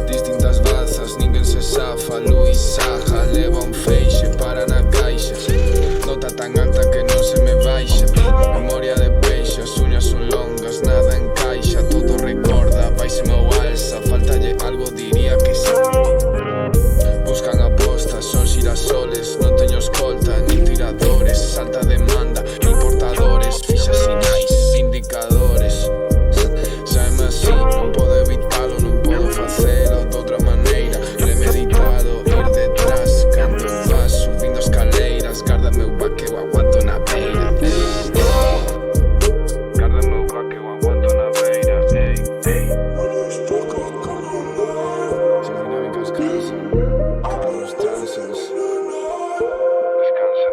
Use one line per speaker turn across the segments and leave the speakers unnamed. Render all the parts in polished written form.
Distintas bazas, ninguén se safa. Luís Saja leva un feixe para na caixa. Nota tan alta que non se me baixa. Memoria de peixe, as uñas son longas, nada encaixa. Todo recorda, vaise meu alza. Faltalle algo, diría que sí. Buscan apostas, son xirasoles. Non teño escolta, nin tiradores. Alta demanda, importadores. Fixas sinais, indicadores. Saime así, non podo evitalo, non podo facelo de outra maneira. Premeditado, ir detrás, canto vas subindo escaleiras. Garda meu baque, eu aguanto na beira. Garda meu baque, eu aguanto na beira. Esas dinámicas cansan, cada uns trances. Descansa.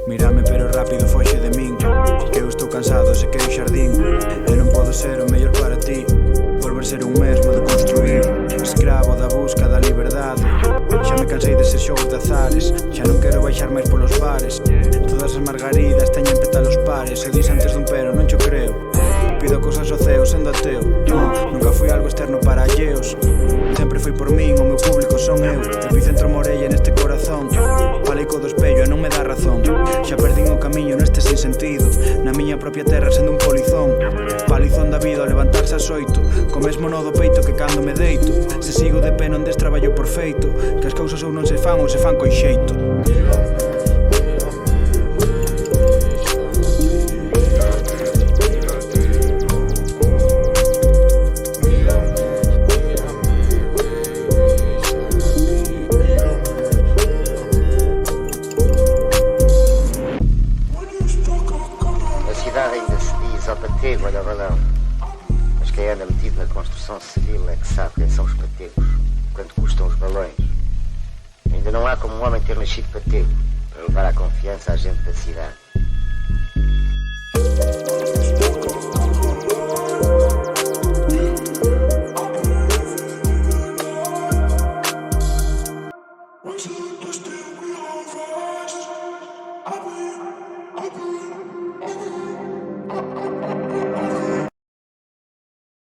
Mírame pero rápido foxe de min, que eu estou cansado, se que o xardín. Eu non podo ser o mellor para ti, volver ser un mesmo de construir. Escravo da busca da liberdade, xa me cansei deses xogos de azares. Xa non quero baixar máis polos bares. Todas as margaridas teñen pétalos pares. O dis antes dun pero, non cho creo. Pido cousas ao ceo sendo ateo. Nunca fui algo externo para alleos. Sempre foi por min, o meu público son eu. Epicentro morella neste corazón. Falei co do espello e non me dá razón. Xa perdín o camiño neste sin sentido, na miña propia terra sendo un polizón. Palizón da vida ao levantarse ás 8, co mesmo no do peito que cando me deito. Se sigo de pé non des traballo por feito, que as cousas ou non se fan ou se fan coi xeito.
Ainda se diz ao patego, olha o balão. Mas quem anda metido na construção civil é que sabe quem são os pategos, quanto custam os balões. Ainda não há como um homem ter nascido patego para levar à confiança a gente da cidade.
I